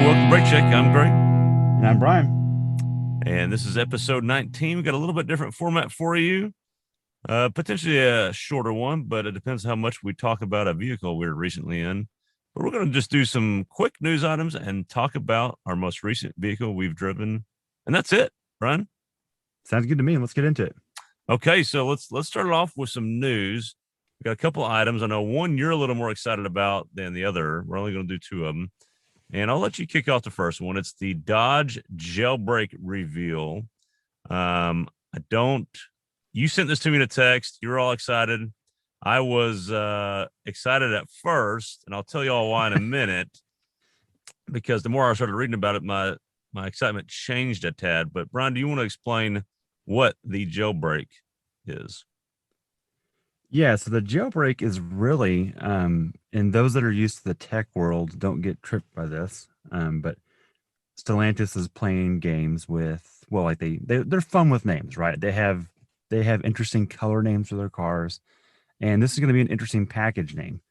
welcome to Break Check. I'm Greg. And I'm Brian. And this is episode 19. We've got a little bit different format for you. Potentially a shorter one, but it depends how much we talk about a vehicle we were recently in. But we're going to just do some quick news items and talk about our most recent vehicle we've driven. And that's it, Brian. Sounds good to me. Let's get into it. Okay, so let's start it off with some news. We got a couple of items. I know one you're a little more excited about than the other. We're only going to do two of them. And I'll let you kick off the first one. It's the Dodge jailbreak reveal. You sent this to me in a text. You were all excited. I was excited at first, and I'll tell you all why in a minute, because the more I started reading about it, my excitement changed a tad. But Brian, do you want to explain what the jailbreak is? Yeah, so the jailbreak is really, and those that are used to the tech world don't get tripped by this. But Stellantis is playing games with, well, like they're fun with names, right? They have interesting color names for their cars, and this is going to be an interesting package name.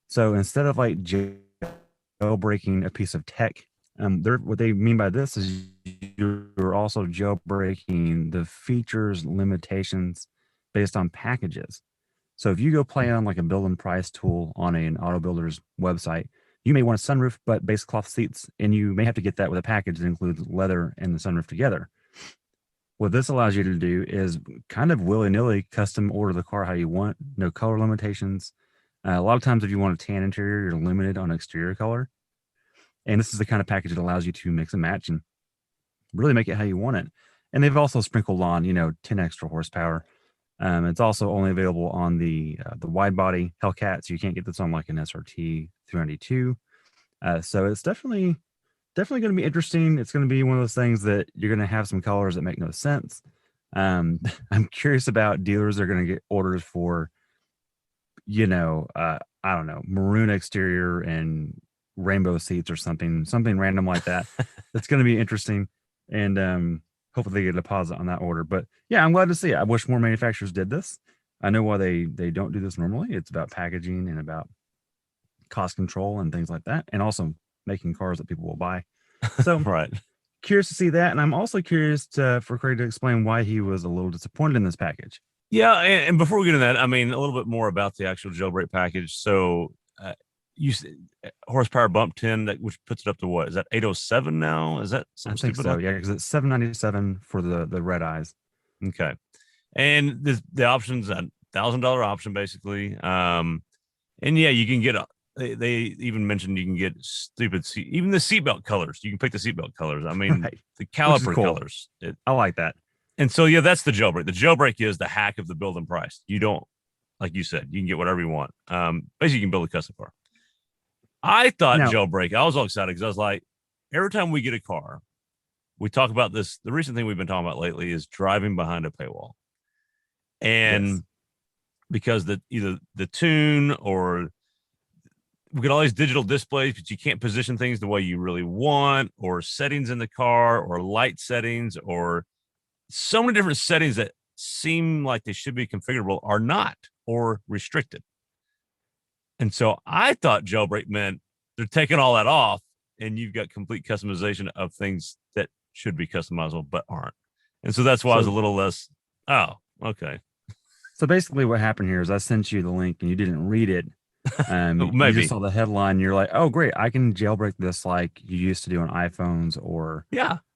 So instead of like jailbreaking a piece of tech, what they mean by this is you're also jailbreaking the features limitations based on packages. So if you go play on like a build and price tool on an auto builder's website, you may want a sunroof, but base cloth seats, and you may have to get that with a package that includes leather and the sunroof together. What this allows you to do is kind of willy-nilly custom order the car how you want, no color limitations. A lot of times if you want a tan interior, you're limited on exterior color. And this is the kind of package that allows you to mix and match and really make it how you want it. And they've also sprinkled on, 10 extra horsepower. It's also only available on the wide body Hellcat, so you can't get this on like an SRT 392. So it's definitely going to be interesting. It's going to be one of those things that you're going to have some colors that make no sense. I'm curious about dealers that are going to get orders for, I don't know, maroon exterior and rainbow seats or something random like that. That's going to be interesting. And hopefully they get a deposit on that order. But yeah, I'm glad to see it. I wish more manufacturers did this. I know why they don't do this normally. It's about packaging and about cost control and things like that, and also making cars that people will buy. So Right. Curious to see that. And I'm also curious for Craig to explain why he was a little disappointed in this package. Yeah, and before we get into that, I mean, a little bit more about the actual jailbreak package. So you horsepower bump 10, which puts it up to what? Is that 807 now? Is that I think so, yeah, because it's 797 for the red eyes. Okay. And the option's a $1,000 option basically. And yeah, you can get they even mentioned you can get even the seatbelt colors. You can pick the seatbelt colors. I mean, right. The caliper cool. Colors. I like that. And so, yeah, that's the jailbreak. The jailbreak is the hack of the build and price. You don't, like you said, you can get whatever you want. Basically, you can build a custom car. I thought jailbreak, I was all excited because I was like, every time we get a car, we talk about this. The recent thing we've been talking about lately is driving behind a paywall. And yes. Because either the tune or we get all these digital displays, but you can't position things the way you really want, or settings in the car, or light settings, or so many different settings that seem like they should be configurable are not, or restricted. And so I thought jailbreak meant they're taking all that off and you've got complete customization of things that should be customizable but aren't. And so that's why I was a little less, oh, okay. So basically what happened here is I sent you the link and you didn't read it. Maybe. You just saw the headline and you're like, oh, great, I can jailbreak this like you used to do on iPhones or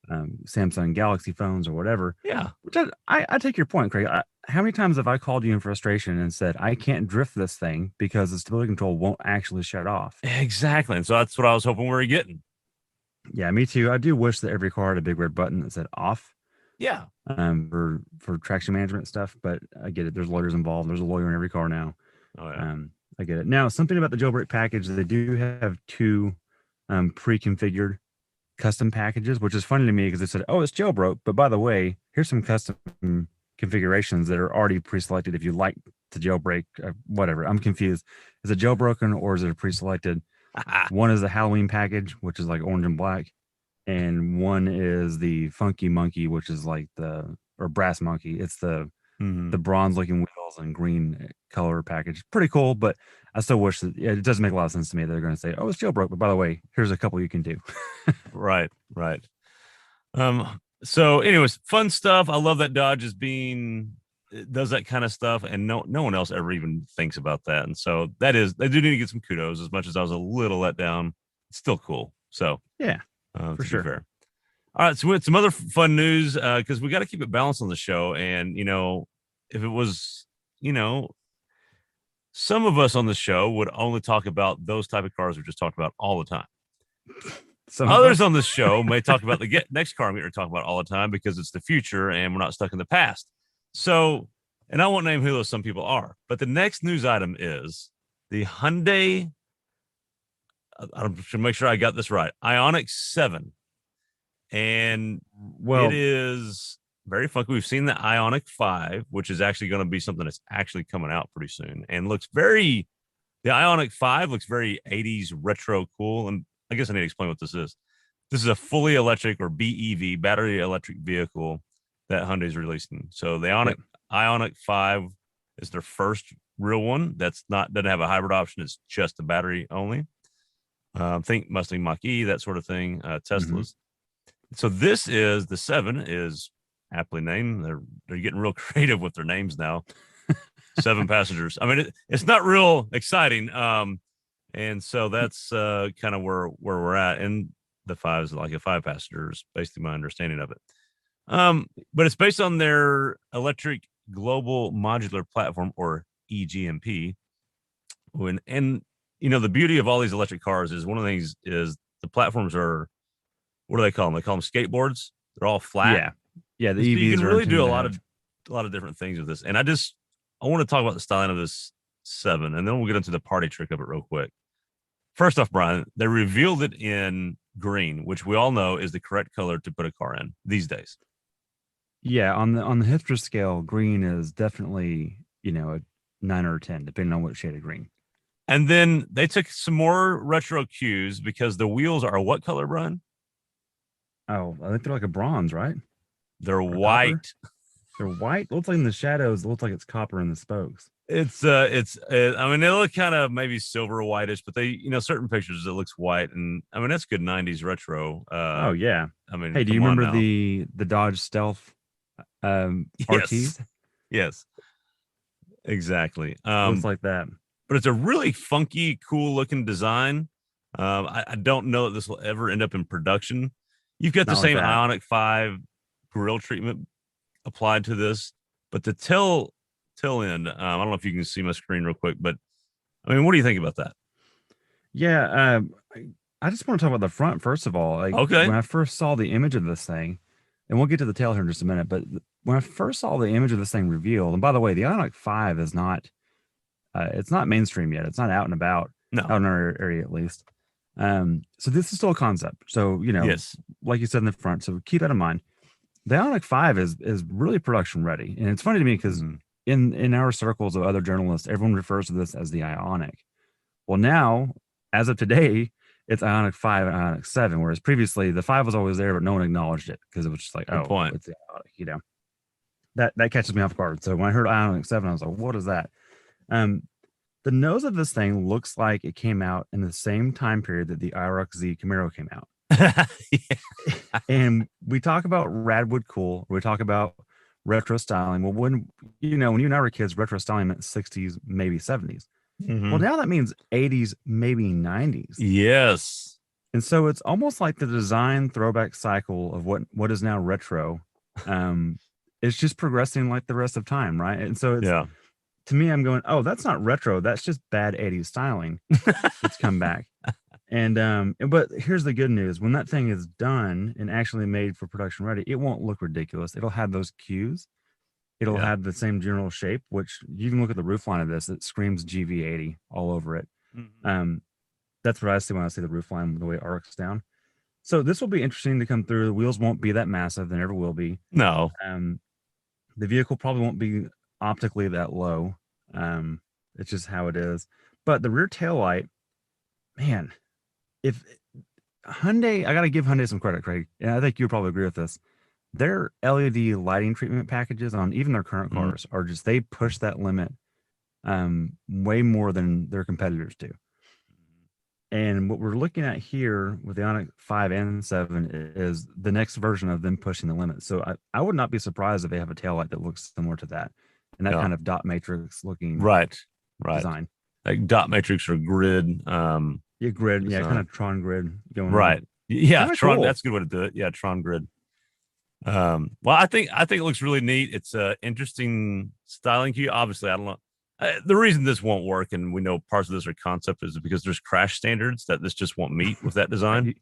Samsung Galaxy phones or whatever. Yeah. Which I take your point, Craig. How many times have I called you in frustration and said, I can't drift this thing because the stability control won't actually shut off? Exactly. And so that's what I was hoping we were getting. Yeah, me too. I do wish that every car had a big red button that said off. Yeah. For traction management stuff, but I get it. There's lawyers involved. There's a lawyer in every car now. Oh, yeah. I get it. Now, something about the jailbreak package, they do have two pre-configured custom packages, which is funny to me because they said, oh, it's jailbroke. But by the way, here's some custom configurations that are already pre-selected if you like to jailbreak, whatever. I'm confused. Is it jailbroken or is it pre-selected? One is the Halloween package, which is like orange and black. And one is the Funky Monkey, which is like or Brass Monkey. It's the bronze looking wheel wheels and green color package. Pretty cool, but I still wish that it doesn't make a lot of sense to me. They're going to say, "Oh, it's jailbroke," but by the way, here's a couple you can do. Right, right. So anyways, fun stuff. I love that Dodge is being does that kind of stuff, and no one else ever even thinks about that. And so they do need to get some kudos. As much as I was a little let down, it's still cool. So Yeah, to for be sure. fair. All right, so we had some other fun news because we got to keep it balanced on the show. And if it was, some of us on the show would only talk about those type of cars we just talked about all the time. Some of Others us. on the show may talk about the next car I'm going to talk about all the time because it's the future and we're not stuck in the past. So, and I won't name who those some people are, but the next news item is the Hyundai. I'm to make sure I got this right. Ioniq 7, and it Well, is very funky. We've seen the Ioniq 5, which is actually going to be something that's actually coming out pretty soon, and looks very. The Ioniq 5 looks very 80s retro cool, and I guess I need to explain what this is. This is a fully electric or BEV battery electric vehicle that Hyundai's releasing. So the Ioniq 5 is their first real one that's not doesn't have a hybrid option. It's just a battery only. Think Mustang Mach-E, that sort of thing. Teslas. So this is the 7 is aptly named. They're getting real creative with their names now. 7 passengers. I mean, it's not real exciting. And so that's kind of where we're at. And the 5 is like a 5 passengers, basically my understanding of it. But it's based on their electric global modular platform, or EGMP. And the beauty of all these electric cars is one of the things is the platforms are, what do they call them? They call them skateboards. They're all flat. Yeah. The And so you EVs can are really do intended a to lot of different things with this. And I want to talk about the styling of this 7, and then we'll get into the party trick of it real quick. First off, Brian, they revealed it in green, which we all know is the correct color to put a car in these days. Yeah, on the hipster scale, green is definitely, a 9 or a 10, depending on what shade of green. And then they took some more retro cues because the wheels are what color, Brian? Oh, I think they're like a bronze, right? They're Or white. copper? They're white. Looks like in the shadows, it looks like it's copper in the spokes. I mean, they look kind of maybe silver whitish, but they, certain pictures it looks white, and I mean that's good 90s retro. Oh yeah. I mean, Hey, do you come on remember now. the Dodge Stealth RTs? Yes, exactly. Looks like that. But it's a really funky, cool looking design. I don't know that this will ever end up in production. You've got the Not like same that. Ioniq 5 grill treatment applied to this, but the tail end. I don't know if you can see my screen real quick, but I mean, what do you think about that? Yeah, I just want to talk about the front first of all. Like Okay. when I first saw the image of this thing, and we'll get to the tail here in just a minute, but when I first saw the image of this thing revealed, and by the way, the Ioniq 5 is not it's not mainstream yet. It's not out and about, No. out in our area at least. So this is still a concept. So, Yes. like you said in the front, so keep that in mind. The Ioniq 5 is really production ready. And it's funny to me because in our circles of other journalists, everyone refers to this as the Ioniq. Well, now, as of today, it's Ioniq 5 and Ioniq 7, whereas previously the 5 was always there, but no one acknowledged it because it was just like, Good point. it's the Ioniq, That catches me off guard. So when I heard Ioniq 7, I was like, what is that? The nose of this thing looks like it came out in the same time period that the IROC Z Camaro came out. And we talk about Radwood cool. We talk about retro styling. Well, when you and I were kids, retro styling meant 60s, maybe 70s. Well, now that means 80s, maybe 90s. Yes. And so it's almost like the design throwback cycle of what is now retro. It's just progressing like the rest of time, right? And so it's to me, I'm going, oh, that's not retro. That's just bad 80s styling. It's come back. And but here's the good news. When that thing is done and actually made for production ready, it won't look ridiculous. It'll have those cues. It'll have the same general shape, which you can look at the roofline of this. It screams GV80 all over it. That's what I see when I see the roofline, the way it arcs down. So this will be interesting to come through. The wheels won't be that massive. They never will be. No. The vehicle probably won't be optically that low. It's just how it is. But the rear tail light, man, if Hyundai, I got to give Hyundai some credit, Craig. And I think you'll probably agree with this. their LED lighting treatment packages on even their current Mhm. cars are just they push that limit way more than their competitors do. And what we're looking at here with the Onyx 5 and 7 is the next version of them pushing the limit. So I would not be surprised if they have a taillight that looks similar to that and that Yeah. kind of dot matrix looking Right. Right. design. Like dot matrix or grid Yeah, grid. Yeah, kind design. of Tron grid going on. Right. Yeah, Kind of Tron. cool. That's a good way to do it. Yeah, Tron grid. Well, I think it looks really neat. It's a interesting styling cue. Obviously, I don't know. The reason this won't work, and we know parts of this are concept, is because there's crash standards that this just won't meet with that Right. design.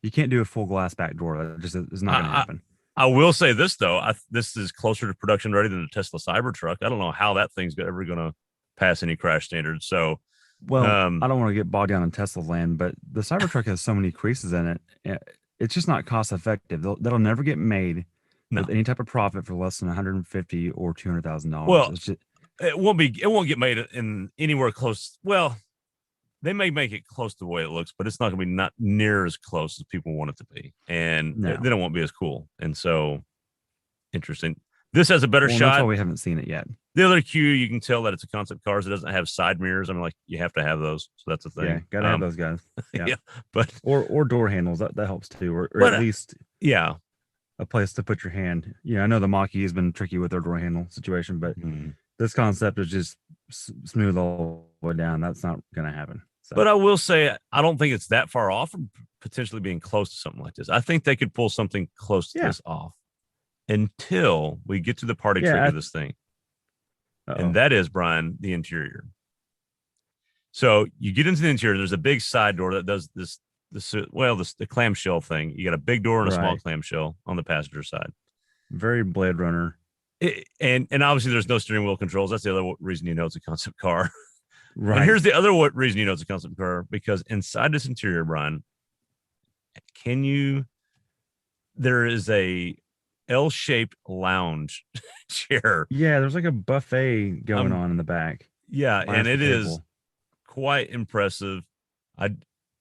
You can't do a full glass back door. That just is not going to I, happen. I will say this though. This is closer to production ready than the Tesla Cybertruck. I don't know how that thing's ever going to pass any crash standards. So, Well, I um, don't want to get bogged down in Tesla land, but the Cybertruck has so many creases in it. It's just not cost effective. That'll never get made with no. any type of profit for less than 150 or $200,000. Well, It's just it won't be. It won't get made in anywhere close. Well, they may make it close to the way it looks, but it's not going to be not near as close as people want it to be, and no. then it won't be as cool. And so, interesting. This has a better Well, and that's why shot. we haven't seen it yet. The other cue, you can tell that it's a concept car. It doesn't have side mirrors. I mean, like you have to have those, so that's a Yeah, thing. gotta have those guys. Yeah, Yeah, but or door handles that helps too, or but at least yeah, a place to put your hand. Yeah, I know the Mach-E has been tricky with their door handle situation, but Mhm. this concept is just smooth all the way down. That's not going to happen. So But I will say, I don't think it's that far off from potentially being close to something like this. I think they could pull something close to yeah, this off until we get to the party trick yeah. of this thing. And Oh, that is, Brian, the interior. So you get into the interior, there's a big side door that does the clamshell thing. You got a big door and a small right. clamshell on the passenger side. Very Blade Runner. And obviously there's no steering wheel controls. That's the other reason you know it's a concept car. And Right. here's the other reason you know it's a concept car, because inside this interior, Brian, can you there is a L-shaped lounge chair. Yeah, there's like a buffet going Um, on in the back. yeah, and Minus the it is table. quite impressive. I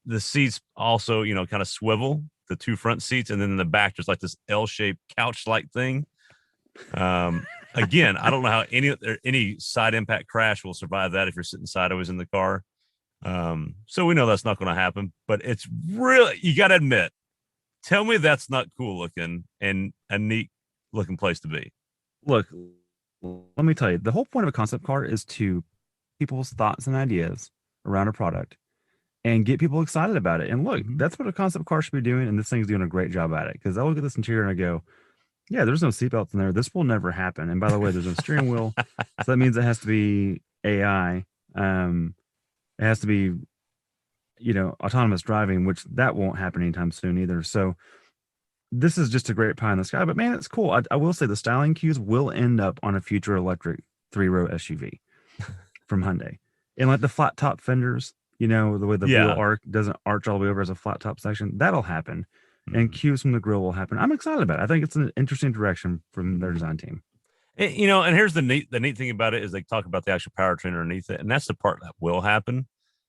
the seats also, kind of swivel, the two front seats, and then in the back there's like this L-shaped couch-like thing. Again, I don't know how any side impact crash will survive that if you're sitting sideways in the car. So we know that's not going to happen, but it's really, you got to admit, tell me that's not cool looking and a neat looking place to be. Look, let me tell you, the whole point of a concept car is to people's thoughts and ideas around a product and get people excited about it. And look, Mhm. that's what a concept car should be doing, and this thing's doing a great job at it. Because I look at this interior and I go, yeah, there's no seatbelts in there. This will never happen. And by the way, there's no steering wheel, so that means it has to be AI. It has to be, autonomous driving, which that won't happen anytime soon either. So this is just a great pie in the sky. But man, it's cool. I will say the styling cues will end up on a future electric 3-row SUV from Hyundai, and like the flat top fenders, the way the wheel Yeah. arc doesn't arch all the way over as a flat top section, that'll happen. And Mhm. cues from the grill will happen. I'm excited about it. I think it's an interesting direction from their Mhm. design team. And here's the neat thing about it is they talk about the actual powertrain underneath it, and that's the part that will happen.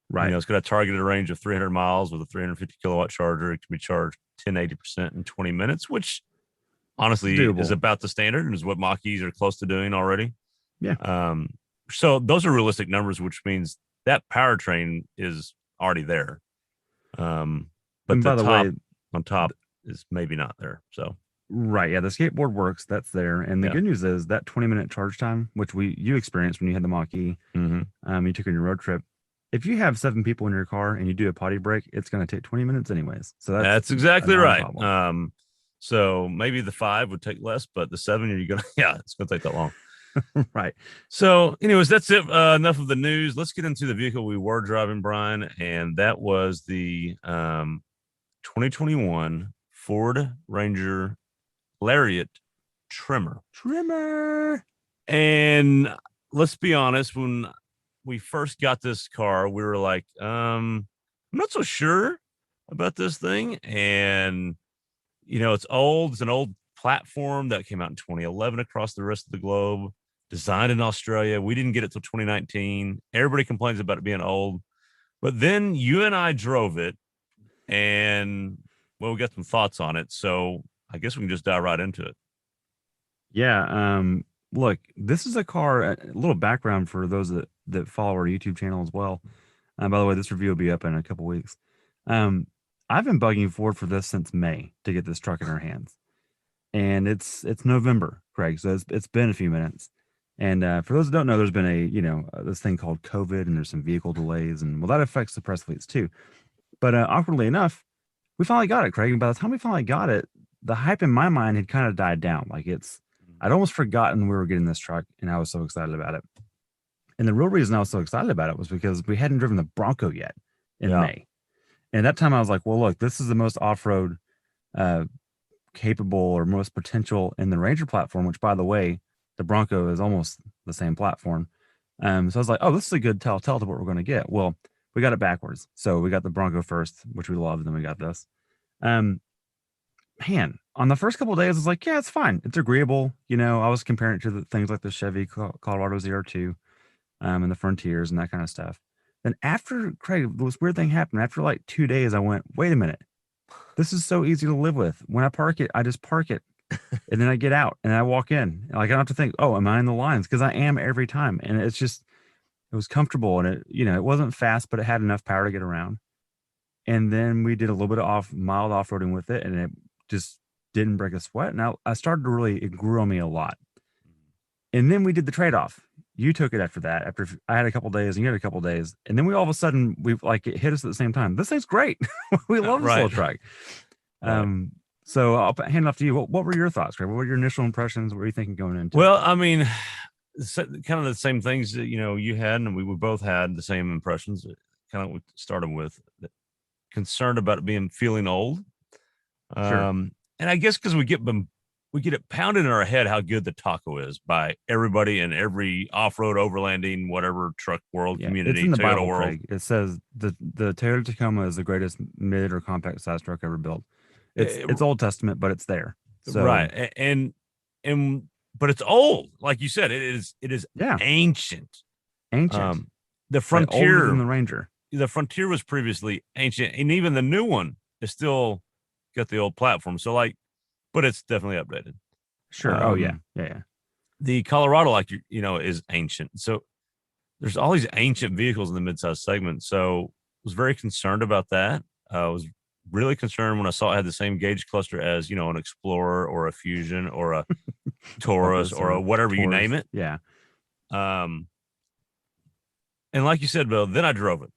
Right. It's got a targeted range of 300 miles with a 350 kilowatt charger. It can be charged 1080% in 20 minutes, which It's honestly is doable. about the standard and is what Mach-E's are close to doing already. Yeah. Um, so those are realistic numbers, which means that powertrain is already there. But And the by the top way, on top is maybe not there. So right. Yeah. The skateboard works. That's there. And the yeah. good news is that 20-minute charge time, which you experienced when you had the Mach-E, Mm-hmm. you took on your road trip. If you have 7 people in your car and you do a potty break, it's going to take 20 minutes anyways. So that's That's exactly not a right. problem. So maybe the 5 would take less, but the 7, you're gonna, yeah, it's gonna take that long. Right. So, anyways, that's it. Enough of the news. Let's get into the vehicle we were driving, Brian, and that was the 2021 Ford Ranger Lariat Tremor. Tremor. And let's be honest, when we first got this car, we were like, I'm not so sure about this thing. And it's old. It's an old platform that came out in 2011 across the rest of the globe, designed in Australia. We didn't get it till 2019. Everybody complains about it being old. But then you and I drove it, and well, we got some thoughts on it. So I guess we can just dive right into it. Yeah. Look, this is a car. A little background for those that follow our YouTube channel as well. By the way, this review will be up in a couple weeks. Um, I've been bugging Ford for this since May to get this truck in our hands, and it's November, Craig. So it's been a few minutes. And for those that don't know, there's been a this thing called COVID, and there's some vehicle delays, and well, that affects the press fleets too. But awkwardly enough, we finally got it, Craig. And by the time we finally got it, the hype in my mind had kind of died down. I'd almost forgotten we were getting this truck, and I was so excited about it. And the real reason I was so excited about it was because we hadn't driven the Bronco yet in Yeah. May. And at that time, I was like, well, look, this is the most off-road uh, capable or most potential in the Ranger platform, which, by the way, the Bronco is almost the same platform. So I was like, oh, this is a good tell to what we're going to get. Well, we got it backwards. So we got the Bronco first, which we loved, and then we got this. Um, Man, on the first couple of days, I was like, yeah, it's fine. It's agreeable. I was comparing it to the things like the Chevy Colorado ZR2, and the Frontiers and that kind of stuff. Then after Craig, this weird thing happened. After like 2 days, I went, wait a minute. This is so easy to live with. When I park it, I just park it. And then I get out and I walk in. Like I don't have to think, oh, am I in the lines? Because I am every time. And it was comfortable and it wasn't fast, but it had enough power to get around. And then we did a little bit of mild off-roading with it, and it just didn't break a sweat. Now I started to it grew on me a lot. And then we did the trade-off. You took it after that. After I had a couple days and you had a couple days, and then we all of a sudden it hit us at the same time. This thing's great. We love this little truck. Right. So I'll hand it off to you. What were your thoughts, Craig? What were your initial impressions? What were you thinking going into? Well, I mean, kind of the same things that you had, and we both had the same impressions. Kind of we started with concerned about it feeling old. Sure. And I guess because we get it pounded in our head how good the Taco is by everybody in every off-road, overlanding, whatever truck world community. It's in the Toyota Bible, world. Craig. It says the Toyota Tacoma is the greatest mid or compact size truck ever built. It's Old Testament, but it's there. So, right, and but it's old, like you said. It is ancient. Ancient. The Frontier, older than the Ranger. The Frontier was previously ancient, and even the new one is still got the old platform. So but it's definitely updated. Sure. Yeah. The Colorado, is ancient. So there's all these ancient vehicles in the midsize segment. So I was very concerned about that. I was really concerned when I saw it had the same gauge cluster as, an Explorer or a Fusion or a Taurus or a whatever you name it. Yeah. And like you said, Bill, then I drove it.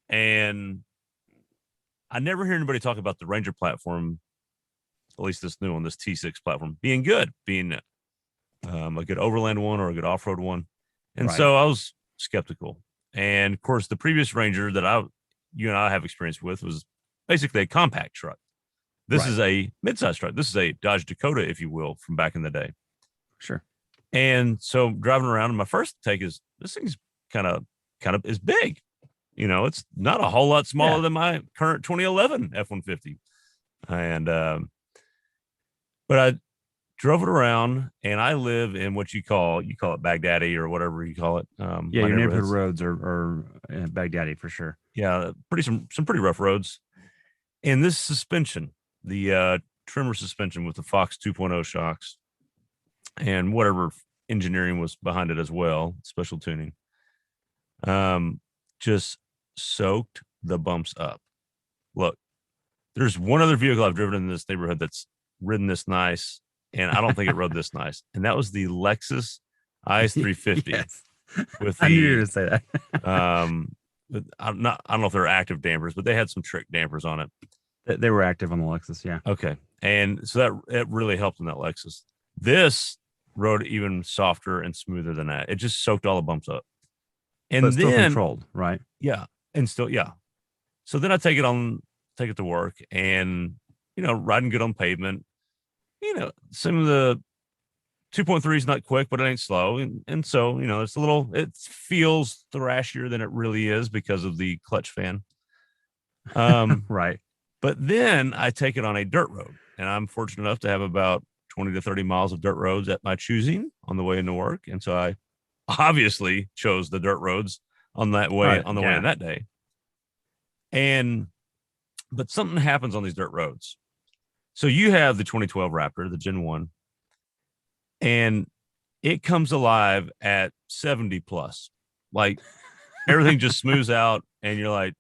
And I never hear anybody talk about the Ranger platform, at least this new one, this T6 platform, being good, being a good overland one or a good off-road one. And so I was skeptical. And of course, the previous Ranger that you and I have experience with was basically a compact truck. This is a midsize truck. This is a Dodge Dakota, if you will, from back in the day. Sure. And so driving around, and my first take is this thing's kind of is big. It's not a whole lot smaller than my current 2011 F-150. And but I drove it around, and I live in what you call it Baghdadi or whatever you call it. Your neighborhood roads are Baghdadi for sure. Yeah, some pretty rough roads. And this suspension, the Tremor suspension with the Fox 2.0 shocks and whatever engineering was behind it as well, special tuning, just soaked the bumps up. Look, there's one other vehicle I've driven in this neighborhood that's ridden this nice, and I don't think it rode this nice. And that was the Lexus IS350. Yes. With I knew you were going to say that. I don't know if they're active dampers, but they had some trick dampers on it. They were active on the Lexus, yeah. Okay. And so it really helped in that Lexus. This rode even softer and smoother than that. It just soaked all the bumps up. And but still then controlled, right? Yeah. And still, yeah. So then I take it to work and, riding good on pavement. Some of the 2.3 is not quick, but it ain't slow. And so, it feels thrashier than it really is because of the clutch fan. Right. But then I take it on a dirt road, and I'm fortunate enough to have about 20 to 30 miles of dirt roads at my choosing on the way into work. And so I obviously chose the dirt roads on the way in that day. But something happens on these dirt roads. So you have the 2012 Raptor, the Gen 1. and it comes alive at 70 plus. Like everything just smooths out, and you're like,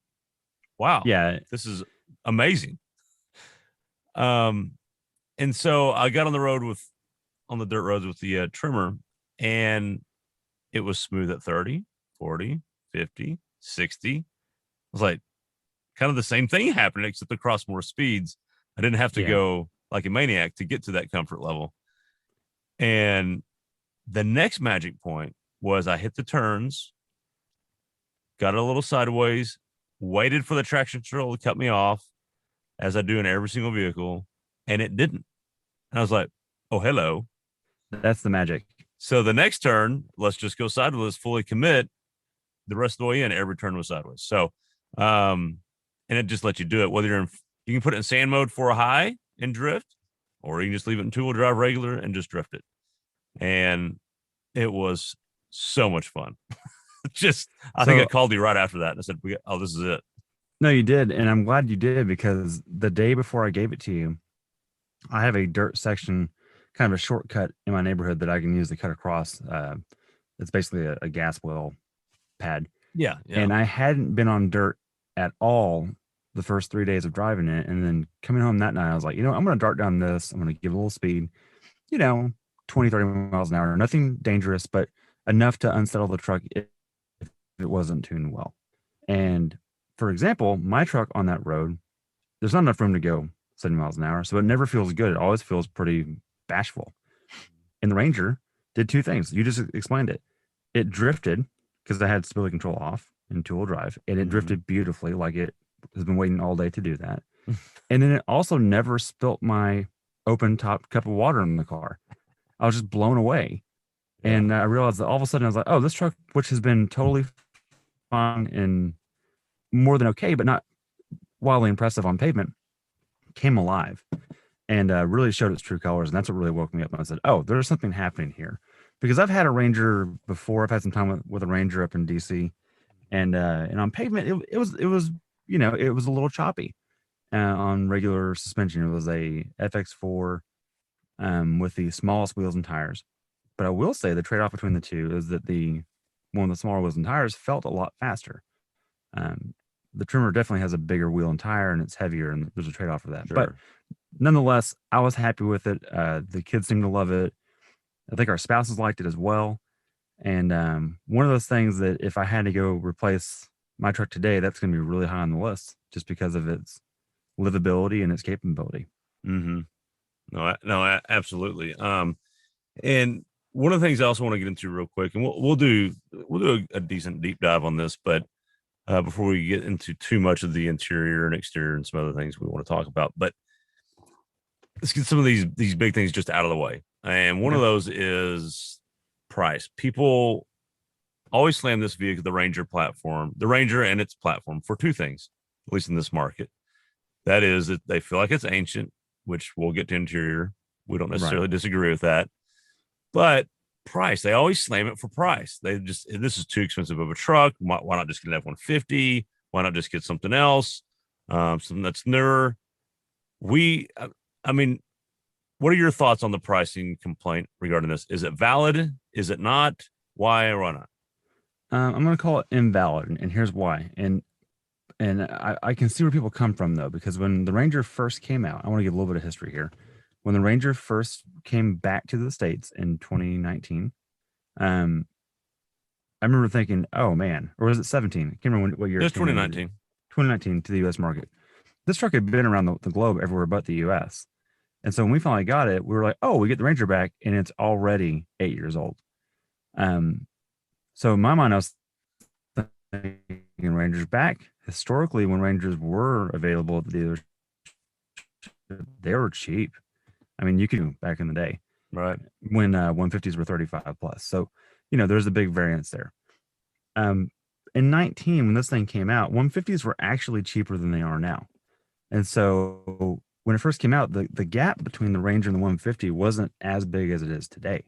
wow, Yeah, this is amazing. Um, and so I got on the dirt roads with the Tremor, and it was smooth at 30, 40, 50, 60. I was like, kind of the same thing happened, except across more speeds. I didn't have to yeah. go like a maniac to get to that comfort level. And the next magic point was I hit the turns, got it a little sideways, waited for the traction control to cut me off, as I do in every single vehicle, and it didn't. And I was like, oh, hello. That's the magic. So the next turn, let's just go sideways, fully commit. The rest of the way in, every turn was sideways. So, and it just lets you do it. Whether you can put it in sand mode for a high and drift, or you can just leave it in 2-wheel drive regular and just drift it. And it was so much fun. I think I called you right after that and I said, oh, this is it. No, you did. And I'm glad you did, because the day before I gave it to you, I have a dirt section, kind of a shortcut in my neighborhood that I can use to cut across. It's basically a gas well pad. Yeah. Yeah. And I hadn't been on dirt at all the first 3 days of driving it. And then coming home that night, I was like, I'm going to dart down this. I'm going to give it a little speed, 20, 30 miles an hour. Nothing dangerous, but enough to unsettle the truck if it wasn't tuned well. And for example, my truck on that road, there's not enough room to go 70 miles an hour. So it never feels good. It always feels pretty bashful. And the Ranger did two things. You just explained it. It drifted because I had stability control off in 2-wheel drive, and it drifted beautifully, like it has been waiting all day to do that. And then it also never spilt my open top cup of water in the car. I was just blown away. Yeah. And I realized that all of a sudden I was like, oh, this truck, which has been totally fine and more than okay, but not wildly impressive on pavement, came alive and really showed its true colors. And that's what really woke me up. And I said, oh, there's something happening here. Because I've had a Ranger before. I've had some time with a Ranger up in DC, and on pavement, it was it was a little choppy on regular suspension. It was a FX4 with the smallest wheels and tires. But I will say the trade off between the two is that the one with the smaller wheels and tires felt a lot faster. The Tremor definitely has a bigger wheel and tire, and it's heavier, and there's a trade off for that. Sure. But nonetheless, I was happy with it. The kids seemed to love it. I think our spouses liked it as well. And one of those things that if I had to go replace my truck today, that's going to be really high on the list just because of its livability and its capability. Mm-hmm. No, absolutely. And one of the things I also want to get into real quick, and we'll do a decent deep dive on this, but before we get into too much of the interior and exterior and some other things we want to talk about, but let's get some of these big things just out of the way. And one of those is price. People always slam this vehicle, the Ranger and its platform, for two things, at least in this market. That is that they feel like it's ancient, which we'll get to interior. We don't necessarily disagree with that. But price, they always slam it for price. This is too expensive of a truck. Why not just get an F-150? Why not just get something else? Something that's newer. I mean, what are your thoughts on the pricing complaint regarding this? Is it valid? Is it not? Why or why not? I'm going to call it invalid, and here's why. And I can see where people come from, though, because when the Ranger first came out, I want to give a little bit of history here. When the Ranger first came back to the States in 2019, I remember thinking, oh, man, or was it 17? I can't remember what year. It was 2019. 2019 to the U.S. market. This truck had been around the globe everywhere but the U.S., and so when we finally got it, we were like, oh, we get the Ranger back, and it's already 8 years old. So in my mind, I was thinking Rangers back. Historically, when Rangers were available at the dealers, they were cheap. I mean, you could back in the day, right? When 150s were 35 plus. So, there's a big variance there. In 19, when this thing came out, 150s were actually cheaper than they are now. And so when it first came out, the gap between the Ranger and the 150 wasn't as big as it is today.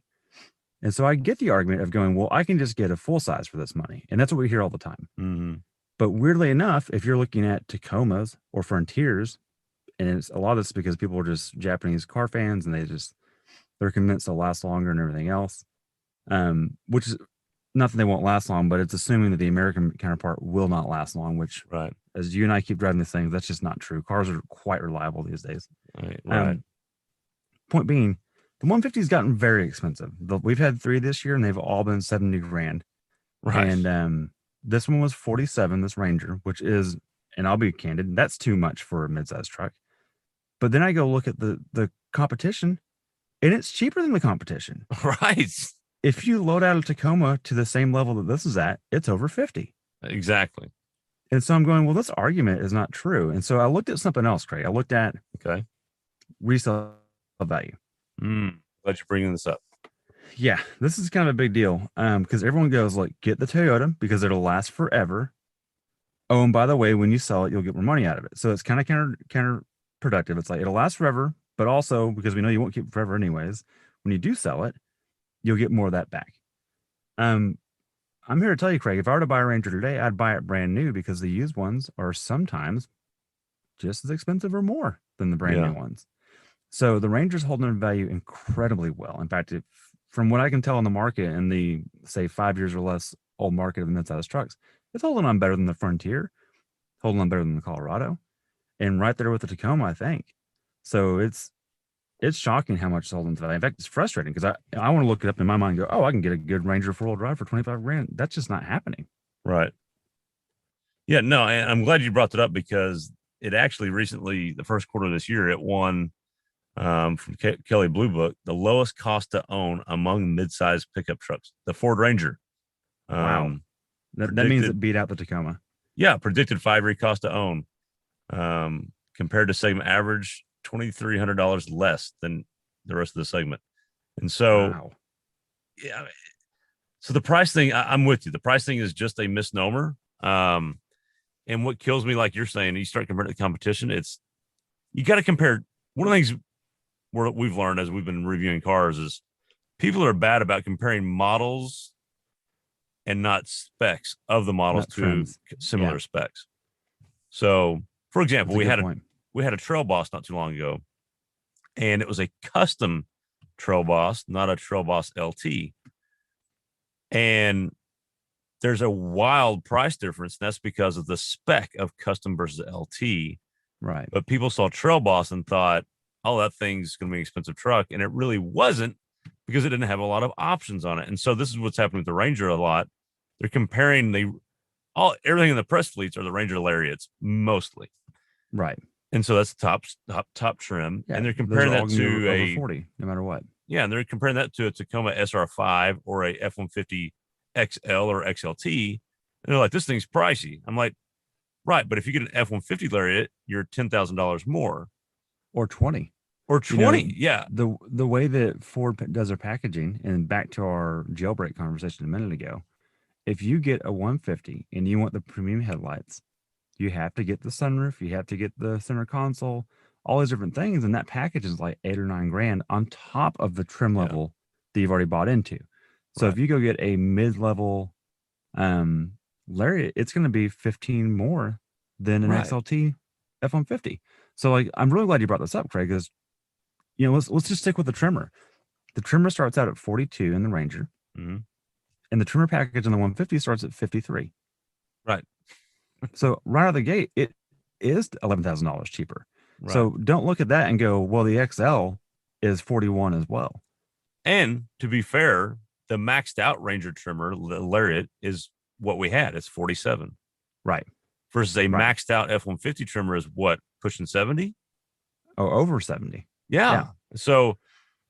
And so I get the argument of going, well, I can just get a full size for this money. And that's what we hear all the time. Mm-hmm. But weirdly enough, if you're looking at Tacomas or Frontiers, and a lot of this is because people are just Japanese car fans and they're They're convinced they'll last longer and everything else. Which is not that they won't last long, but it's assuming that the American counterpart will not last long, which, Right. as you and I keep driving these things, that's just not true. Cars are quite reliable these days. Right. Point being, the 150 has gotten very expensive. We've had 3 this year, and they've all been 70 grand. Right. And this one was 47, this Ranger, which is, and I'll be candid, that's too much for a midsize truck. But then I go look at the competition, and it's cheaper than the competition. Right. If you load out a Tacoma to the same level that this is at, it's over 50. Exactly. And so I'm going, well, this argument is not true. And so I looked at something else, Craig. I looked at resale value. Glad you're bringing this up. Yeah, this is kind of a big deal because everyone goes, like, get the Toyota because it'll last forever. Oh, and by the way, when you sell it, you'll get more money out of it. So it's kind of counterproductive. It's like, it'll last forever, but also because we know you won't keep it forever anyways, when you do sell it, you'll get more of that back. I'm here to tell you, Craig, if I were to buy a Ranger today, I'd buy it brand new because the used ones are sometimes just as expensive or more than the brand new ones. So the Ranger's holding their value incredibly well. In fact, from what I can tell in the market, in the, say, 5 years or less old market of the midsize trucks, it's holding on better than the Frontier, holding on better than the Colorado, and right there with the Tacoma, I think. So it's shocking how much it's holding to value. In fact, it's frustrating because I want to look it up in my mind and go, oh, I can get a good Ranger 4-wheel drive for 25 grand. That's just not happening. Right. Yeah, no, and I'm glad you brought that up because it actually recently, the first quarter of this year, it won from Kelly Blue Book, the lowest cost to own among mid-sized pickup trucks, the Ford Ranger. Wow. That means it beat out the Tacoma. Yeah, predicted 5-year cost to own compared to segment average, $2,300 less than the rest of the segment. And so, yeah, so the price thing, I'm with you. The price thing is just a misnomer. And what kills me, like you're saying, you start comparing to the competition, you got to compare. One of the things we've learned as we've been reviewing cars is people are bad about comparing models and not specs of the models to similar specs. So, for example, we had a Trail Boss not too long ago, and it was a custom Trail Boss, not a Trail Boss LT. And there's a wild price difference. And that's because of the spec of custom versus LT. Right. But people saw Trail Boss and thought, oh, that thing's going to be an expensive truck. And it really wasn't because it didn't have a lot of options on it. And so this is what's happening with the Ranger a lot. They're comparing everything in the press fleets are the Ranger Lariats mostly. Right. And so that's the top trim. Yeah, and they're comparing that to a 40, no matter what. Yeah. And they're comparing that to a Tacoma SR5 or a F-150 XL or XLT. And they're like, this thing's pricey. I'm like, right. But if you get an F-150 Lariat, you're $10,000 more. Or 20. Or 20. Yeah. The way that Ford does their packaging, and back to our jailbreak conversation a minute ago, if you get a 150 and you want the premium headlights, you have to get the sunroof, you have to get the center console, all these different things. And that package is like 8 or 9 grand on top of the trim level that you've already bought into. So if you go get a mid-level Lariat, it's going to be 15 more than an XLT F-150. So, like, I'm really glad you brought this up, Craig, because, you know, let's just stick with the Tremor. The Tremor starts out at 42 in the Ranger, and the Tremor package in the 150 starts at 53. Right. So right out of the gate, it is $11,000 cheaper. Right. So don't look at that and go, well, the XL is 41 as well. And to be fair, the maxed out Ranger Tremor, the Lariat, is what we had. It's 47. Right. Versus a maxed out F-150 Tremor is what, pushing 70? Oh, over 70. Yeah. So,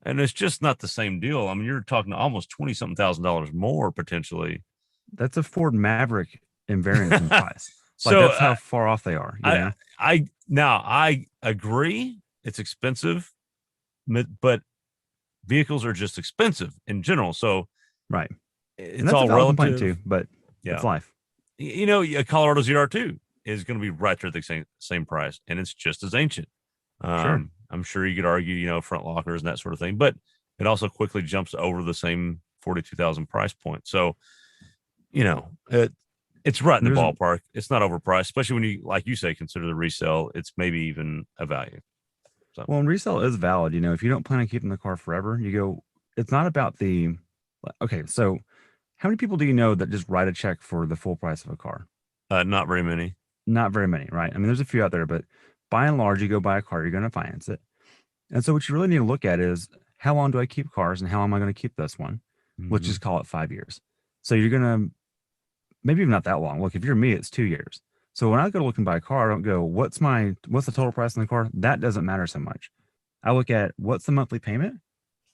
and it's just not the same deal. I mean, you're talking almost $20,000 more potentially. That's a Ford Maverick in variance in price. So that's how far off they are. You know? I agree. It's expensive, but vehicles are just expensive in general. So, it's all relative too, but it's life. You know, a Colorado ZR2 is going to be right there at the same price, and it's just as ancient. Sure. I'm sure you could argue, you know, front lockers and that sort of thing, but it also quickly jumps over the same 42,000 price point. So, you know, it's right in the ballpark. It's not overpriced, especially when you, like you say, consider the resale. It's maybe even a value. So, Well, and resale is valid. If you don't plan on keeping the car forever, you go, it's not about okay, so how many people do you know that just write a check for the full price of a car? not very many. Not very many, right? I mean, there's a few out there, but by and large, you go buy a car, you're going to finance it. And so what you really need to look at is how long do I keep cars and how am I going to keep this one? Let's Mm-hmm. just call it 5 years. So you're going to, maybe even not that long. Look, if you're me, it's 2 years. So when I go to look and buy a car, I don't go, what's the total price on the car? That doesn't matter so much. I look at what's the monthly payment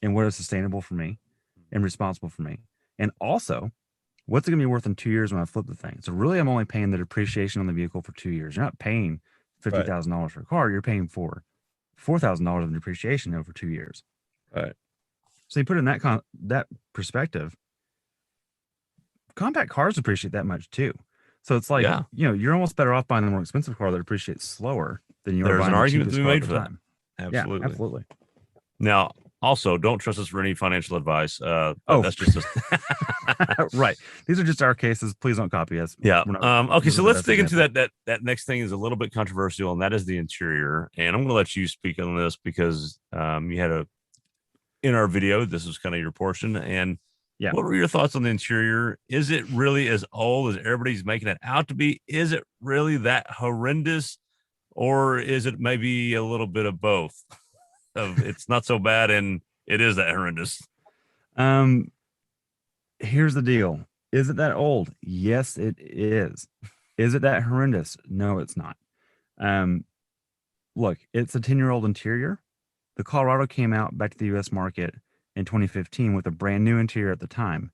and what is sustainable for me and responsible for me. And also, what's it going to be worth in 2 years when I flip the thing? So really, I'm only paying the depreciation on the vehicle for 2 years. You're not paying Right. $50,000 for a car. You're paying for $4,000 of depreciation over 2 years. Right. So you put it in that perspective, compact cars depreciate that much too. So it's like, Yeah. you're almost better off buying the more expensive car that depreciates slower than you are There's an buying the argument to cheapest be car at made the for that. time. Absolutely. Yeah, absolutely. Now, also, don't trust us for any financial advice. But Oh, that's just right. These are just our cases. Please don't copy us. yeah. We're not Okay, so the let's best dig into example. that next thing is a little bit controversial, and that is the interior. And I'm going to let you speak on this because you had in our video, this was kind of your portion. And Yeah. what were your thoughts on the interior? Is it really as old as everybody's making it out to be? Is it really that horrendous, or is it maybe a little bit of both? Of it's not so bad and it is that horrendous. Um, Here's the deal. Is it that old? Yes, it is. Is it that horrendous? No, it's not. Um, Look, it's a 10-year-old interior. The Colorado came out back to the US market in 2015 with a brand new interior at the time.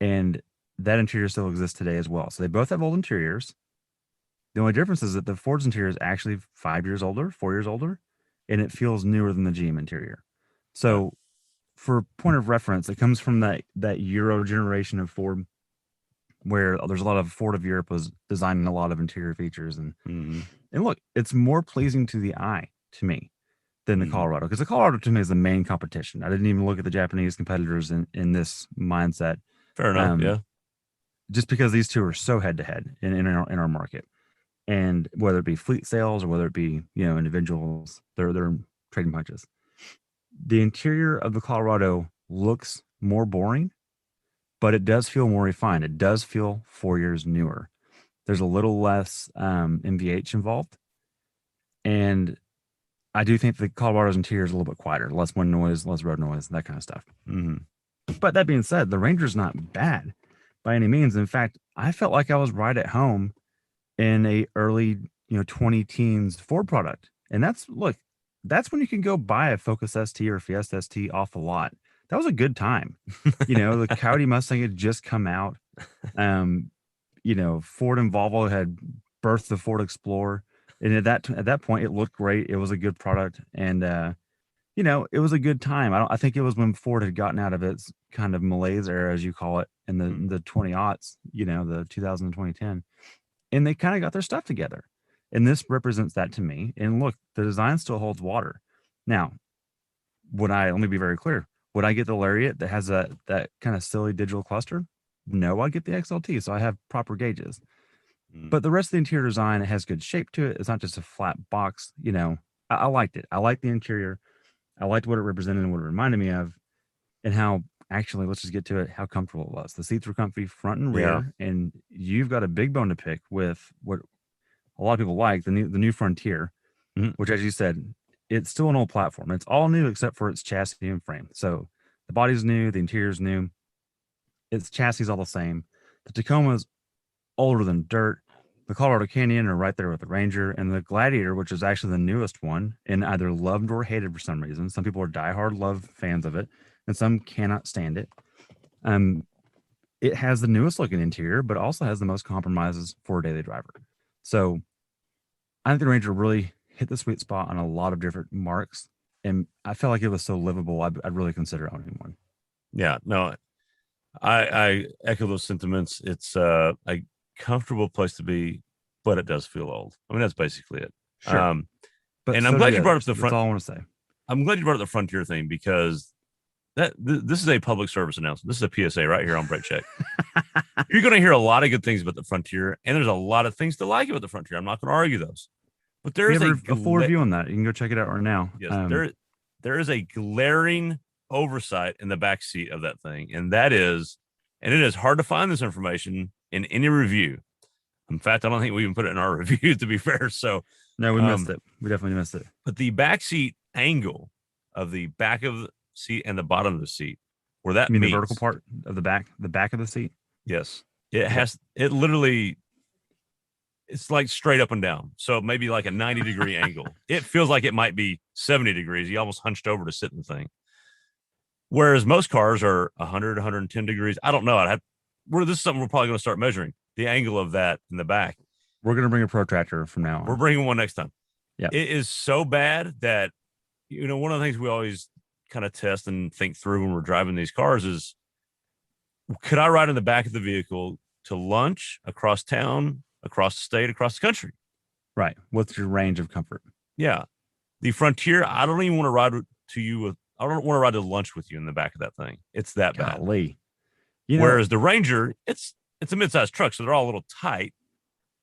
And that interior still exists today as well. So they both have old interiors. The only difference is that the Ford's interior is actually 5 years older, 4 years older, and it feels newer than the GM interior. Right. So for point of reference, it comes from that Euro generation of Ford where there's a lot of Ford of Europe was designing a lot of interior features Mm-hmm. and look, it's more pleasing to the eye to me than the Mm-hmm. Colorado because the Colorado to me is the main competition. I didn't even look at the Japanese competitors in this mindset, Fair enough. um, Yeah. just because these two are so head to head in our market, and whether it be fleet sales or whether it be individuals, they're trading punches. The interior of the Colorado looks more boring, but it does feel more refined. It does feel 4 years newer. There's a little less MVH involved, and I do think the Colorado's interior is a little bit quieter, less wind noise, less road noise, that kind of stuff. Mm-hmm. But that being said, the Ranger's not bad by any means. In fact, I felt like I was right at home in a early 20 teens Ford product. And that's when you can go buy a Focus ST or Fiesta ST off the lot. That was a good time. The Coyote Mustang had just come out. Um, Ford and Volvo had birthed the Ford Explorer. And at that point, it looked great. It was a good product. And it was a good time. I think it was when Ford had gotten out of its kind of malaise era, as you call it, in the 20 aughts, the 2000 and 2010, and they kind of got their stuff together. And this represents that to me. And look, the design still holds water. Now, let me be very clear. Would I get the Lariat that has that kind of silly digital cluster? No, I get the XLT, so I have proper gauges. Mm-hmm. But the rest of the interior design, it has good shape to it. It's not just a flat box. I liked it. I liked the interior. I liked what it represented and what it reminded me of, and how actually, let's just get to it, how comfortable it was. The seats were comfy front and Yeah. rear, and you've got a big bone to pick with what a lot of people like, the new Frontier, Mm-hmm. which, as you said, it's still an old platform. It's all new except for its chassis and frame. So the body's new, the interior's new, its chassis is all the same. The Tacoma's older than dirt. The Colorado Canyon are right there with the Ranger, and the Gladiator, which is actually the newest one, and either loved or hated for some reason. Some people are diehard love fans of it, and some cannot stand it. It has the newest looking interior, but also has the most compromises for a daily driver. So I think the Ranger really hit the sweet spot on a lot of different marks, and I felt like it was so livable. I'd really consider owning one. Yeah. No, I echo those sentiments. It's a comfortable place to be, but it does feel old. I mean, that's basically it. Sure, but And so I'm do glad the you brought up others. the That's front. all I want to say. I'm glad you brought up the Frontier thing because this is a public service announcement. This is a PSA right here on Brake Check. You're going to hear a lot of good things about the Frontier, and there's a lot of things to like about the Frontier. I'm not going to argue those, But there We is have a full review on that. You can go check it out right now. yes, there is a glaring oversight in the back seat of that thing, and and it is hard to find this information in any review. In fact, I don't think we even put it in our review, to be fair. So, No, we missed it. We definitely missed it. but the back seat angle of the back of the seat and the bottom of the seat, where that You mean meets, the vertical part of the back of the seat? yes, it literally, it's like straight up and down. So maybe like a 90-degree angle. It feels like it might be 70 degrees. You almost hunched over to sit in the thing. Whereas most cars are 100, 110 degrees. I don't know. This is something we're probably going to start measuring the angle of that in the back. We're going to bring a protractor from now on. We're bringing one next time. Yeah. It is so bad that, one of the things we always kind of test and think through when we're driving these cars is, could I ride in the back of the vehicle to lunch, across town, across the state, across the country? Right. What's your range of comfort? Yeah. The Frontier, I don't even want to ride to you with, I don't want to ride to lunch with you in the back of that thing. It's that bad. Golly. Whereas the Ranger, it's a mid-sized truck, so they're all a little tight.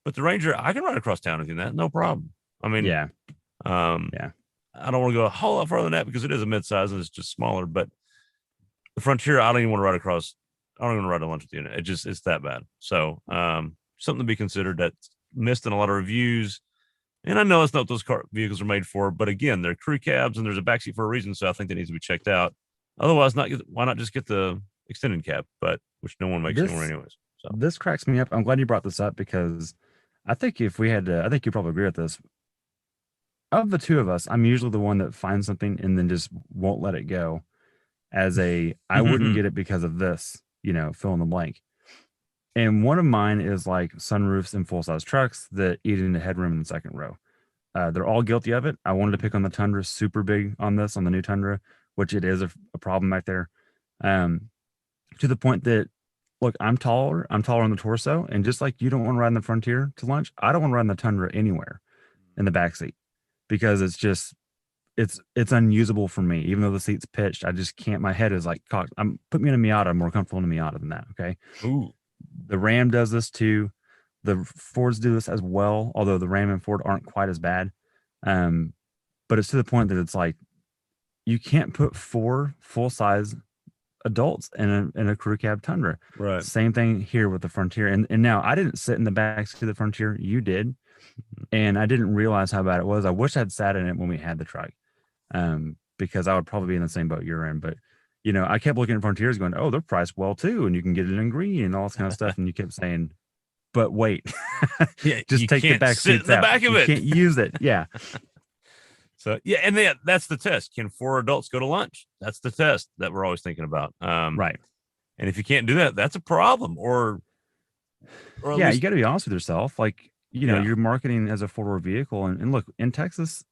But the Ranger, I can ride across town with you in that, no problem. I mean, yeah. I don't want to go a whole lot farther than that because it is a mid-size and it's just smaller. But the Frontier, I don't even want to ride across. I don't even want to ride to lunch with you. It's that bad. So something to be considered that's missed in a lot of reviews. And I know that's not what those vehicles are made for, but again, they're crew cabs and there's a backseat for a reason. So I think that needs to be checked out. Otherwise, why not just get the extended cab, but which no one makes anymore anyways. So this cracks me up. I'm glad you brought this up because I think if we had to, I think you probably agree with this. Of the two of us, I'm usually the one that finds something and then just won't let it go. I wouldn't get it because of this, fill in the blank. And one of mine is like sunroofs and full size trucks that eat into headroom in the second row. They're all guilty of it. I wanted to pick on the Tundra super big on this, on the new Tundra, which it is a problem back there. To the point that, look, I'm taller on the torso. And just like you don't want to ride in the Frontier to lunch, I don't want to ride in the Tundra anywhere in the backseat because it's unusable for me. Even though the seat's pitched, I just can't, my head is like cocked. Put me in a Miata. I'm more comfortable in a Miata than that. Okay. Ooh. The Ram does this too. The Fords do this as well, although the Ram and Ford aren't quite as bad. But it's to the point that it's like you can't put 4 full-size adults in a crew cab Tundra. Right. Same thing here with the Frontier. And now I didn't sit in the back seat of the Frontier. You did. And I didn't realize how bad it was. I wish I'd sat in it when we had the truck. Because I would probably be in the same boat you're in. But I kept looking at Frontiers going, oh, they're priced well too. And you can get it in green and all this kind of stuff. And you kept saying, but wait, just take the back seats out. Back of you can't use it. Yeah. So, yeah. And that's the test. Can 4 adults go to lunch? That's the test that we're always thinking about. Right. And if you can't do that, that's a problem. Or yeah, you got to be honest with yourself. Like, you're marketing as a 4-door vehicle. And look, in Texas,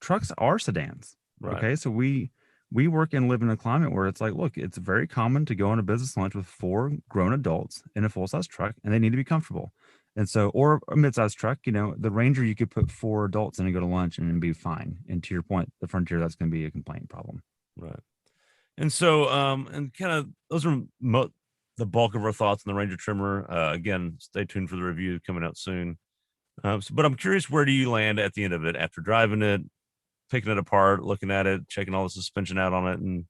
trucks are sedans. Right. Okay. So we work and live in a climate where it's like, look, it's very common to go on a business lunch with 4 grown adults in a full-size truck, and they need to be comfortable. And so, or a mid-size truck, the Ranger, you could put 4 adults in and go to lunch and be fine. And to your point, the Frontier, that's going to be a complaint problem. Right. And so, and kind of those are the bulk of our thoughts on the Ranger Tremor. Again, stay tuned for the review coming out soon. But I'm curious, where do you land at the end of it after driving it, picking it apart, looking at it, checking all the suspension out on it, and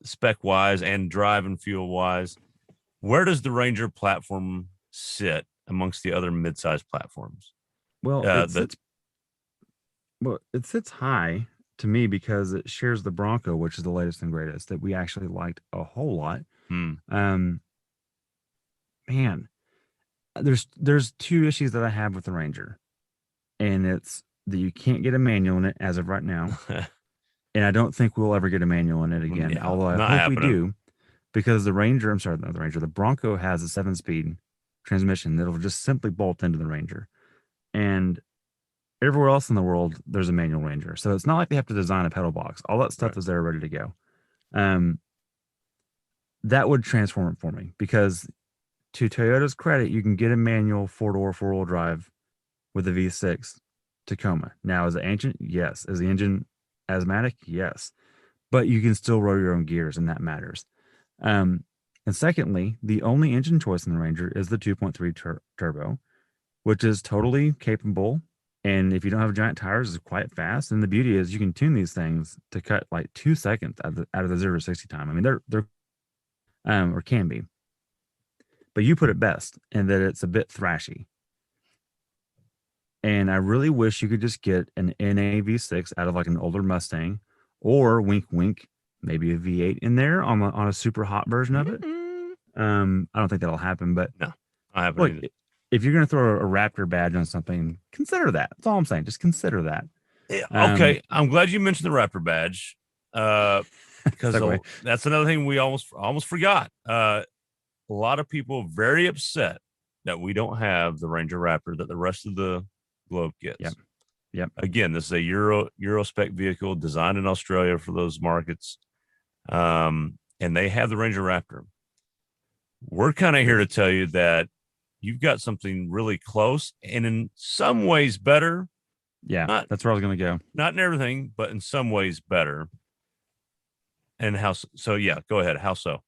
spec wise and drive and fuel wise? Where does the Ranger platform sit amongst the other mid-sized platforms? Well, it sits high to me because it shares the Bronco, which is the latest and greatest that we actually liked a whole lot. Man, there's 2 issues that I have with the Ranger, and it's that you can't get a manual in it as of right now. And I don't think we'll ever get a manual in it again. Yeah, although I hope we do, because the Bronco has a 7-speed transmission that'll just simply bolt into the Ranger. And everywhere else in the world, there's a manual Ranger. So it's not like they have to design a pedal box. All that stuff is there ready to go. That would transform it for me, because to Toyota's credit, you can get a manual 4-door, 4-wheel drive with a V6 Tacoma. Now, is it ancient? Yes. Is the engine asthmatic? Yes. But you can still roll your own gears, and that matters. And secondly, the only engine choice in the Ranger is the 2.3 turbo, which is totally capable And if you don't have giant tires, it's quite fast. And the beauty is you can tune these things to cut like 2 seconds out of the 0 to 60 time. I mean, they're or can be, but you put it best in that it's a bit thrashy. And I really wish you could just get an NAV6 out of like an older Mustang, or wink wink, maybe a V8 in there on a super hot version of it. I don't think that'll happen, but No, I haven't look, either. if you're going to throw a Raptor badge on something, consider that. That's all I'm saying. Just consider that. Yeah, okay, I'm glad you mentioned the Raptor badge, because that's another thing we almost forgot. A lot of people very upset that we don't have the Ranger Raptor that the rest of the globe gets. Yep. Yep. Again, this is a Euro spec vehicle designed in Australia for those markets, and they have the Ranger Raptor. We're kind of here to tell you that you've got something really close and in some ways better. Yeah, that's where I was going to go. Not in everything, but in some ways better. And how so? Yeah, go ahead. How so?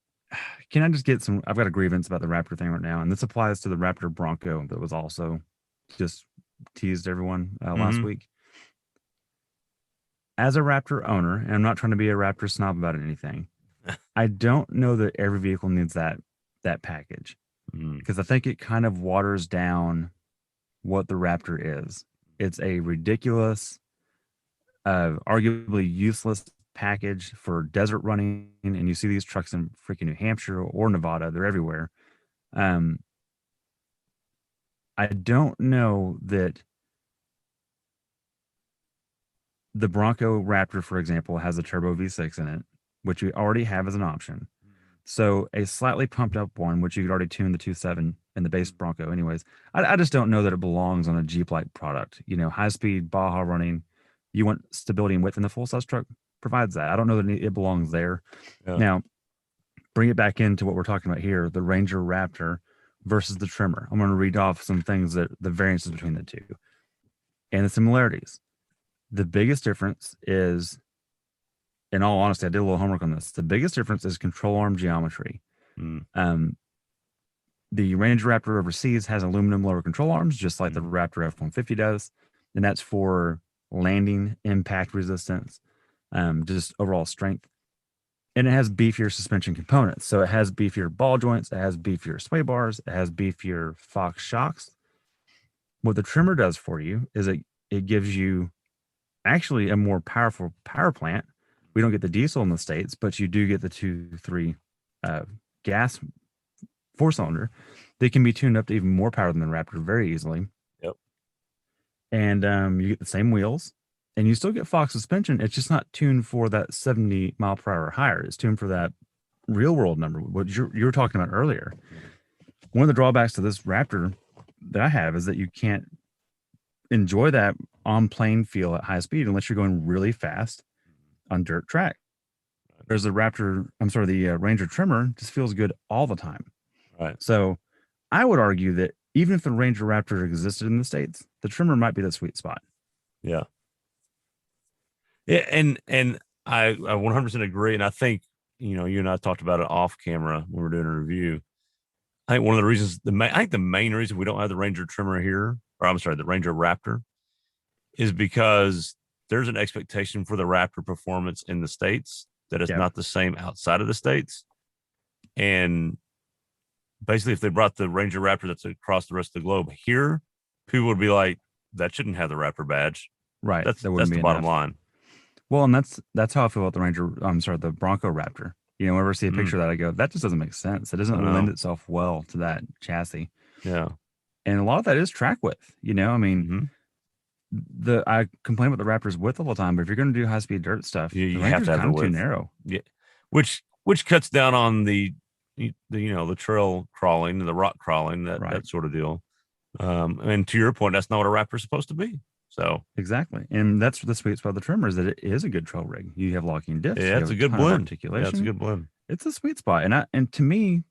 Can I just get some? I've got a grievance about the Raptor thing right now, and this applies to the Raptor Bronco that was also just teased everyone last week. As a Raptor owner, and I'm not trying to be a Raptor snob about anything, I don't know that every vehicle needs that package, because I think it kind of waters down what the Raptor is. It's a ridiculous, arguably useless package for desert running, and you see these trucks in freaking New Hampshire or Nevada. They're everywhere. I don't know that the Bronco Raptor, for example, has a turbo V6 in it, which we already have as an option. So a slightly pumped up one, which you could already tune the 2.7 in the base Bronco anyways. I just don't know that it belongs on a Jeep-like product. High speed, Baja running, you want stability and width, and the full-size truck provides that. I don't know that it belongs there. Yeah. Now, bring it back into what we're talking about here, the Ranger Raptor versus the Tremor. I'm going to read off some things that the variances between the two and the similarities. The biggest difference is, in all honesty, I did a little homework on this. The biggest difference is control arm geometry. The Ranger Raptor overseas has aluminum lower control arms, just like the Raptor F-150 does. And that's for landing, impact resistance, just overall strength. And it has beefier suspension components. So it has beefier ball joints, it has beefier sway bars, it has beefier Fox shocks. What the Tremor does for you is it gives you actually a more powerful power plant. We don't get the diesel in the States, but you do get the 2.3 gas 4-cylinder. They can be tuned up to even more power than the Raptor very easily. Yep. And you get the same wheels, and you still get Fox suspension. It's just not tuned for that 70 mile per hour higher. It's tuned for that real world number, what you were talking about earlier. One of the drawbacks to this Raptor that I have is that you can't enjoy that on plane feel at high speed unless you're going really fast on dirt track. Whereas the Ranger Tremor just feels good all the time. Right. So I would argue that even if the Ranger Raptor existed in the States, the Tremor might be the sweet spot. Yeah. Yeah, and I 100% agree. And I think, you and I talked about it off camera when we were doing a review. I think one of the reasons, the main reason we don't have the Ranger Tremor here, or I'm sorry, the Ranger Raptor, is because there's an expectation for the Raptor performance in the States that is not the same outside of the States. And basically, if they brought the Ranger Raptor that's across the rest of the globe here, people would be like, that shouldn't have the Raptor badge. Right. That's the bottom line. Well, and that's how I feel about the Bronco Raptor. Whenever I see a picture of that, I go, that just doesn't make sense. It doesn't lend itself well to that chassis. Yeah. And a lot of that is track width. I mean, I complain about the Raptor's width all the time, but if you're going to do high speed dirt stuff, you have to have the width. Too narrow. Yeah. Which cuts down on the trail crawling and the rock crawling, that sort of deal. And to your point, that's not what a Raptor is supposed to be. So exactly, and that's the sweet spot of the Tremor, is that it is a good trail rig. You have locking diffs. Yeah, it's a good blend. Articulation. Yeah, it's a good blend. It's a sweet spot, and to me,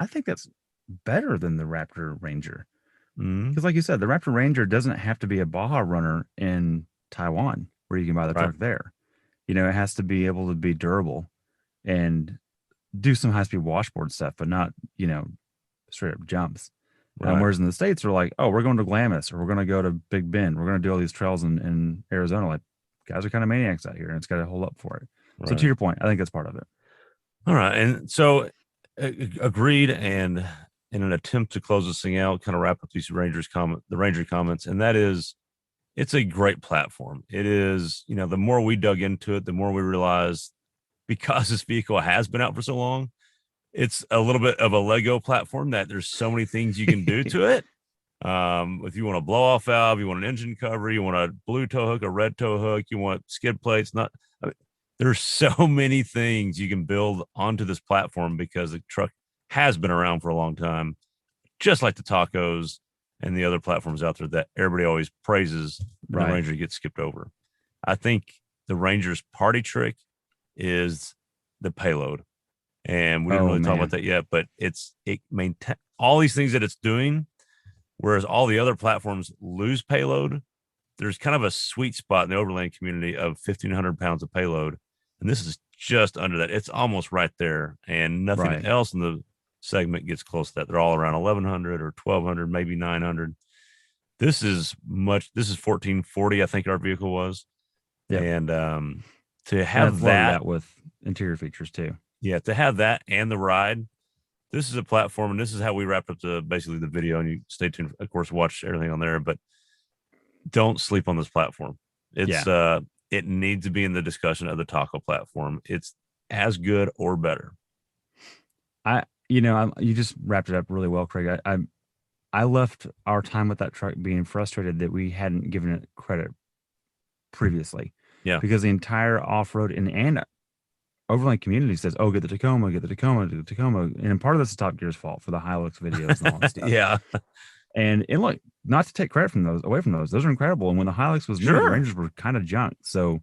I think that's better than the Raptor Ranger, because like you said, the Raptor Ranger doesn't have to be a Baja runner in Taiwan where you can buy the truck there. It has to be able to be durable and do some high speed washboard stuff, but not straight up jumps. Right. Whereas in the States, they're like, oh, we're going to Glamis or we're going to go to Big Bend. We're going to do all these trails in Arizona. Like, guys are kind of maniacs out here, and it's got to hold up for it. So to Right. your point, I think that's part of it. All right. And so agreed. And in an attempt to close this thing out, kind of wrap up these the Ranger comments, and that is, it's a great platform. It is, the more we dug into it, the more we realized, because this vehicle has been out for so long, it's a little bit of a Lego platform that there's so many things you can do to it. If you want a blow off valve, you want an engine cover, you want a blue tow hook, a red tow hook, you want skid plates, I mean, there's so many things you can build onto this platform because the truck has been around for a long time, just like the tacos and the other platforms out there that everybody always praises. Right. The Ranger gets skipped over. I think the Ranger's party trick is the payload. And we didn't really talk about that yet, but it maintain all these things that it's doing, whereas all the other platforms lose payload. There's kind of a sweet spot in the overland community of 1,500 pounds of payload. And this is just under that. It's almost right there. And nothing else in the segment gets close to that. They're all around 1,100 or 1,200, maybe 900. This is 1,440, I think our vehicle was. Yep. And to have that with interior features too. Yeah, to have that and the ride, this is a platform, and this is how we wrapped up basically the video. And you stay tuned, of course, watch everything on there, but don't sleep on this platform. It's it needs to be in the discussion of the taco platform. It's as good or better. You just wrapped it up really well, Craig. I left our time with that truck being frustrated that we hadn't given it credit previously. Yeah, because the entire off-road and overland community says, oh, get the Tacoma, get the Tacoma, get the Tacoma. And part of this is Top Gear's fault for the Hilux videos and all that stuff. Yeah. And look, not to take credit from away from those are incredible. And when the Hilux was new, the Rangers were kind of junk. So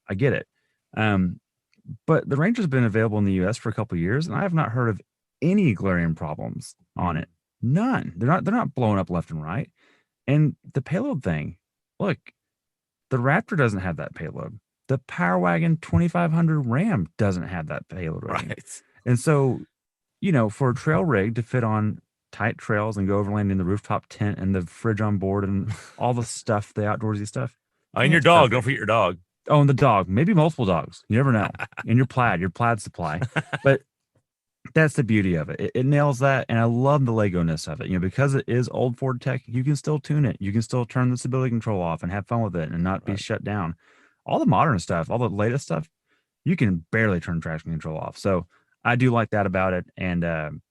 I get it. But the Ranger's been available in the US for a couple of years, and I have not heard of any glaring problems on it. None. They're not blowing up left and right. And the payload thing, look, the Raptor doesn't have that payload. The Power Wagon 2500 Ram doesn't have that payload rating. Right. And so, for a trail rig to fit on tight trails and go overland in the rooftop tent and the fridge on board and all the stuff, the outdoorsy stuff. And your dog. Perfect. Don't forget your dog. Oh, and the dog. Maybe multiple dogs. You never know. And your plaid supply. But that's the beauty of it. It nails that. And I love the Lego-ness of it. Because it is old Ford tech, you can still tune it. You can still turn the stability control off and have fun with it and not be shut down. All the modern stuff, all the latest stuff, you can barely turn traction control off. So I do like that about it, and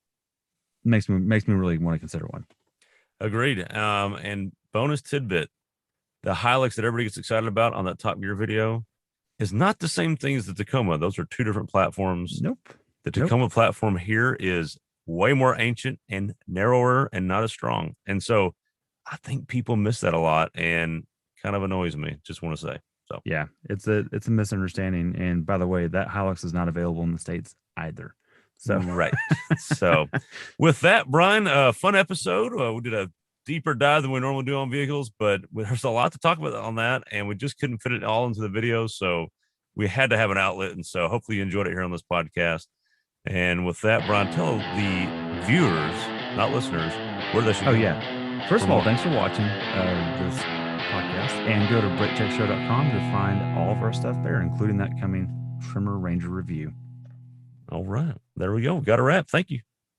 makes me really want to consider one. Agreed. And bonus tidbit: the Hilux that everybody gets excited about on that Top Gear video is not the same thing as the Tacoma. Those are two different platforms. Nope. The Tacoma platform here is way more ancient and narrower and not as strong. And so I think people miss that a lot, and kind of annoys me. Just want to say. So yeah, it's a misunderstanding. And by the way, that Hilux is not available in the States either. So right. So with that, Brian, fun episode. We did a deeper dive than we normally do on vehicles, but there's a lot to talk about on that, and we just couldn't fit it all into the video. So we had to have an outlet. And so hopefully you enjoyed it here on this podcast. And with that, Brian, tell the viewers, not listeners, where they should go. Oh, yeah. First of all, thanks for watching this podcast, and go to BrakeCheckShow.com to find all of our stuff there, including that coming Tremor Ranger review. All right. There we go. Got a wrap. Thank you.